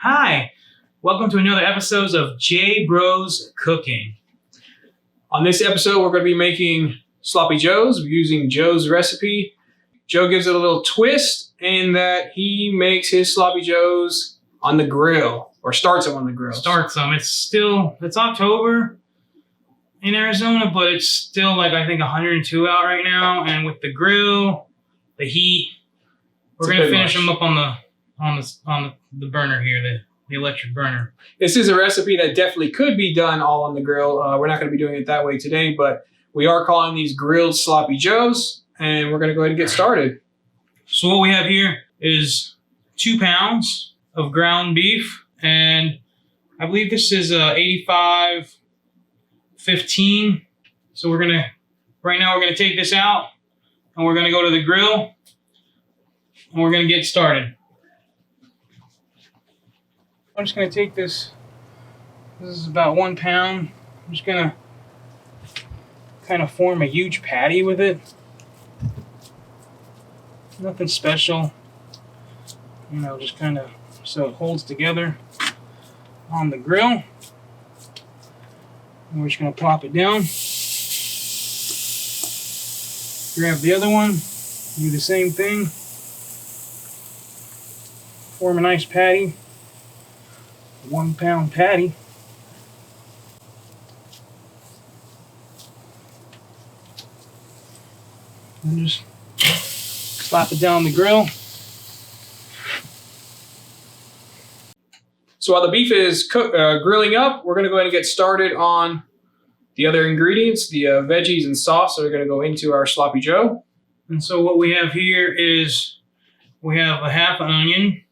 Hi, welcome to another episode of J Bros Cooking. On this episode, we're going to be making sloppy joes. We're using Joe's recipe. Joe gives it a little twist in that he makes his sloppy joes on the grill, or starts them on the grill. Starts them. It's October in Arizona, but it's still like I think 102 out right now. And with the grill, the heat, we're going to finish them up on the burner here, the electric burner. This is a recipe that definitely could be done all on the grill. We're not going to be doing it that way today, but we are calling these grilled sloppy joes, and we're going to go ahead and get started. So what we have here is 2 pounds of ground beef, and I believe this is 85/15. So right now we're gonna take this out, and we're gonna go to the grill, and we're gonna get started. I'm just gonna take this. This is about 1 pound. I'm just gonna kind of form a huge patty with it. Nothing special, just kind of so it holds together on the grill. And we're just gonna plop it down. Grab the other one, do the same thing. Form a nice patty. 1 pound patty. And just slap it down the grill. So while the beef is grilling up, we're going to go ahead and get started on the other ingredients, the veggies and sauce that are going to go into our sloppy joe. And so what we have here is we have a half an onion,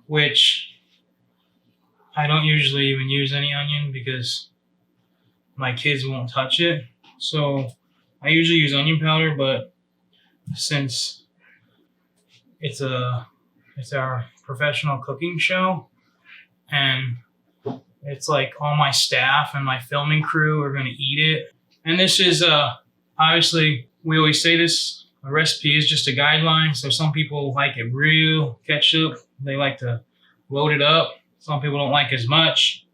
which I don't usually even use any onion because my kids won't touch it. So I usually use onion powder, but since it's our professional cooking show, and it's like all my staff and my filming crew are going to eat it. And this is obviously, we always say this, a recipe is just a guideline. So some people like it real ketchup. They like to load it up. Some people don't like as much.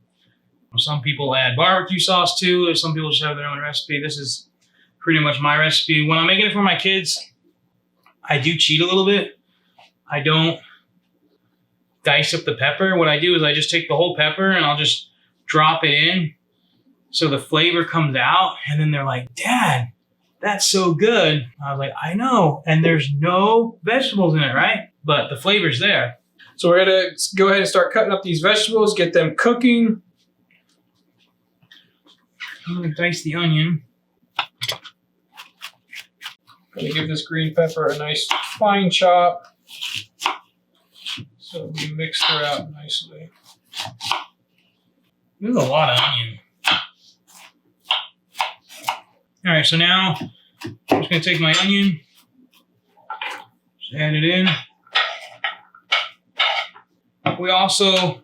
Some people add barbecue sauce too, or some people just have their own recipe. This is pretty much my recipe. When I'm making it for my kids, I do cheat a little bit. I don't dice up the pepper. What I do is I just take the whole pepper and I'll just drop it in so the flavor comes out. And then they're like, "Dad, that's so good." I was like, "I know." And there's no vegetables in it, right? But the flavor's there. So we're going to go ahead and start cutting up these vegetables, get them cooking. I'm going to dice the onion. Going to give this green pepper a nice fine chop so it'll be mixed throughout nicely. There's a lot of onion. All right, so now I'm just going to take my onion, just add it in. We also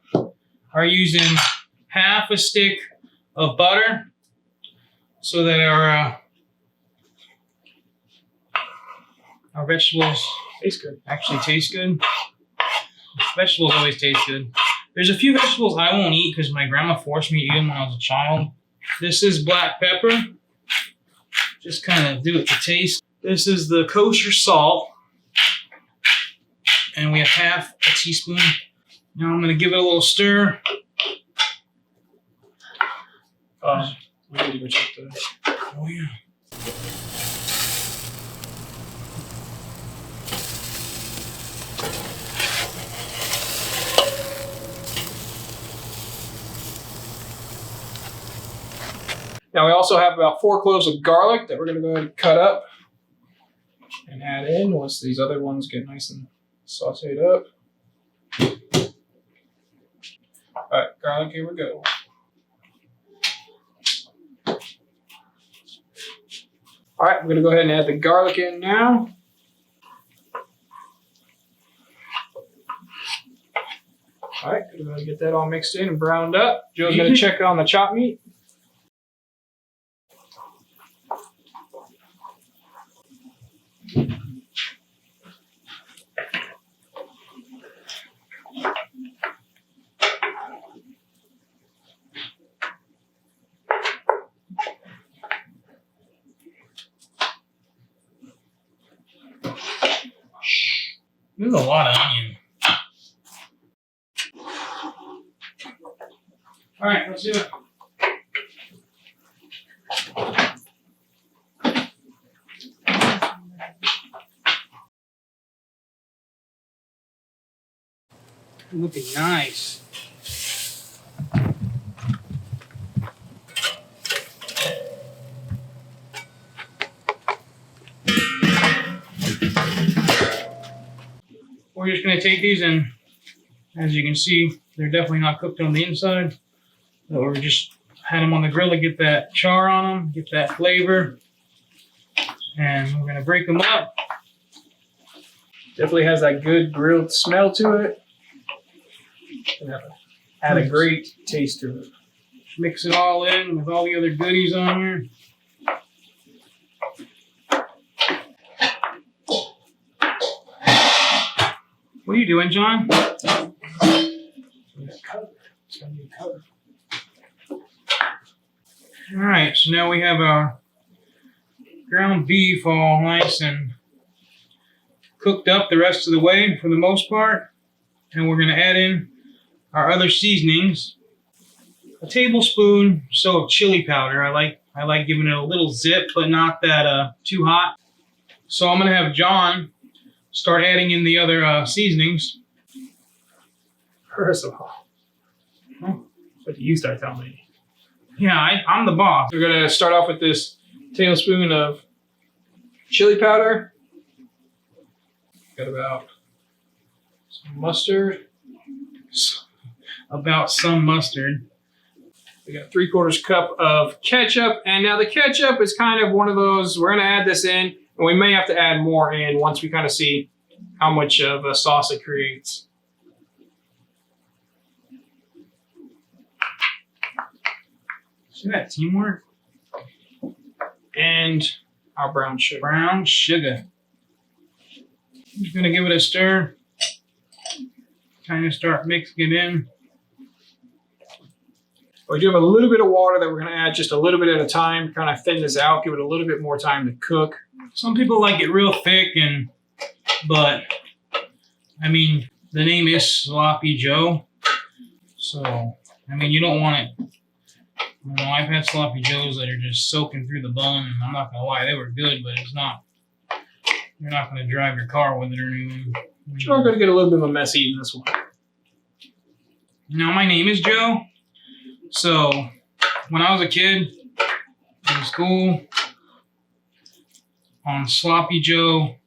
are using half a stick of butter so that our vegetables actually taste good. Vegetables always taste good. There's a few vegetables I won't eat because my grandma forced me to eat them when I was a child. This is black pepper. Just kind of do it to taste. This is the kosher salt. And we have half a teaspoon. Now I'm going to give it a little stir. We need to go check that. Oh, yeah. Now we also have about 4 cloves of garlic that we're going to go ahead and cut up and add in once these other ones get nice and sauteed up. All right, garlic, here we go. All right, we're going to go ahead and add the garlic in now. All right, we're going to get that all mixed in and browned up. Joe's going to check on the chopped meat. There's a lot of onion. All right, let's do it. Looking nice. We're just going to take these, and as you can see, they're definitely not cooked on the inside. So we're just had them on the grill to get that char on them, get that flavor. And we're going to break them up. Definitely has that good grilled smell to it. Add a great taste to it. Just mix it all in with all the other goodies on here. What are you doing, John? All right, so now we have our ground beef all nice and cooked up the rest of the way for the most part. And we're going to add in our other seasonings. A tablespoon or so of chili powder. I like giving it a little zip, but not that too hot. So I'm going to have John start adding in the other seasonings. First of all, what do you start telling me? Yeah, I'm the boss. We're going to start off with this tablespoon of chili powder. Got about some mustard. About some mustard. We got 3/4 cup of ketchup. And now the ketchup is kind of one of those, we're going to add this in, and we may have to add more in once we kind of see how much of a sauce it creates. See that teamwork? And our brown sugar. Brown sugar. Just gonna give it a stir. Kind of start mixing it in. We do have a little bit of water that we're going to add just a little bit at a time, kind of thin this out, give it a little bit more time to cook. Some people like it real thick, but I mean, the name is Sloppy Joe, so I mean, you don't want it. You know, I've had Sloppy Joes that are just soaking through the bun, and I'm not gonna lie, they were good, but it's not. You're not gonna drive your car with it or anything. Sure, we're going to get a little bit of a mess eating this one. Now, my name is Joe. So, when I was a kid in school, on Sloppy Joe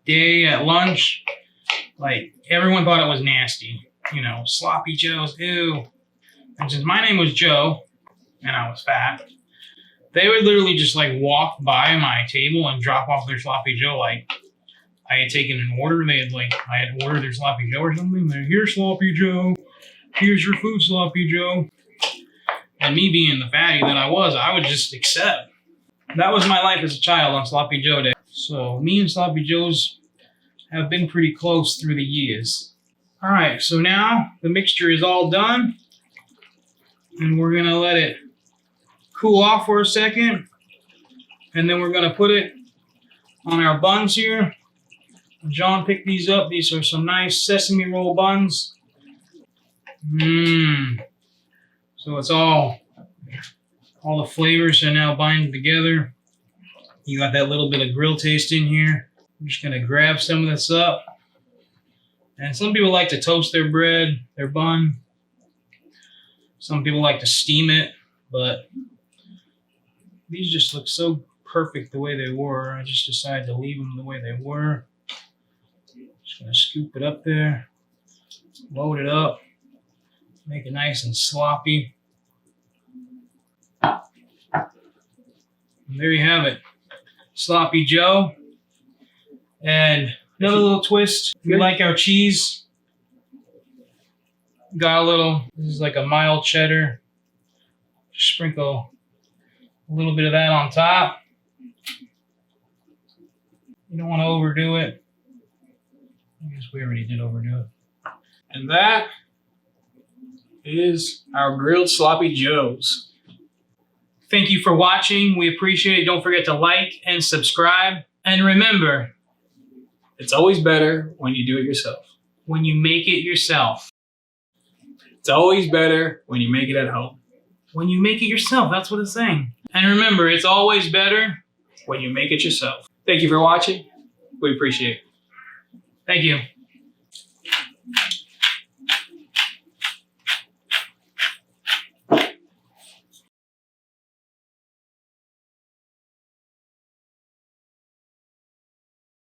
day at lunch, like, everyone thought it was nasty. You know, Sloppy Joes, ew. And since my name was Joe, and I was fat, they would literally just, like, walk by my table and drop off their Sloppy Joe, like, I had taken an order. They had, like, I had ordered their Sloppy Joe or something. They're, here's Sloppy Joe. Here's your food, Sloppy Joe. And me being the fatty that I was, I would just accept. That was my life as a child on Sloppy Joe Day. So me and Sloppy Joes have been pretty close through the years. All right, so now the mixture is all done. And we're gonna let it cool off for a second. And then we're gonna put it on our buns here. John picked these up. These are some nice sesame roll buns. So it's all the flavors are now binding together. You got that little bit of grill taste in here. I'm just gonna grab some of this up. And some people like to toast their bread, their bun. Some people like to steam it, but these just look so perfect the way they were. I just decided to leave them the way they were. Just gonna scoop it up there, load it up. Make it nice and sloppy. And there you have it. Sloppy Joe. And another little twist. We like our cheese. Got a little, this is like a mild cheddar. Just sprinkle a little bit of that on top. You don't want to overdo it. I guess we already did overdo it. And that is our grilled Sloppy Joes. Thank you for watching. We appreciate it. Don't forget to like and subscribe. And remember, It's always better when you do it yourself. When you make it yourself. It's always better when you make it at home. When you make it yourself, that's what it's saying. And remember, it's always better when you make it yourself. Thank you for watching. We appreciate it. Thank you.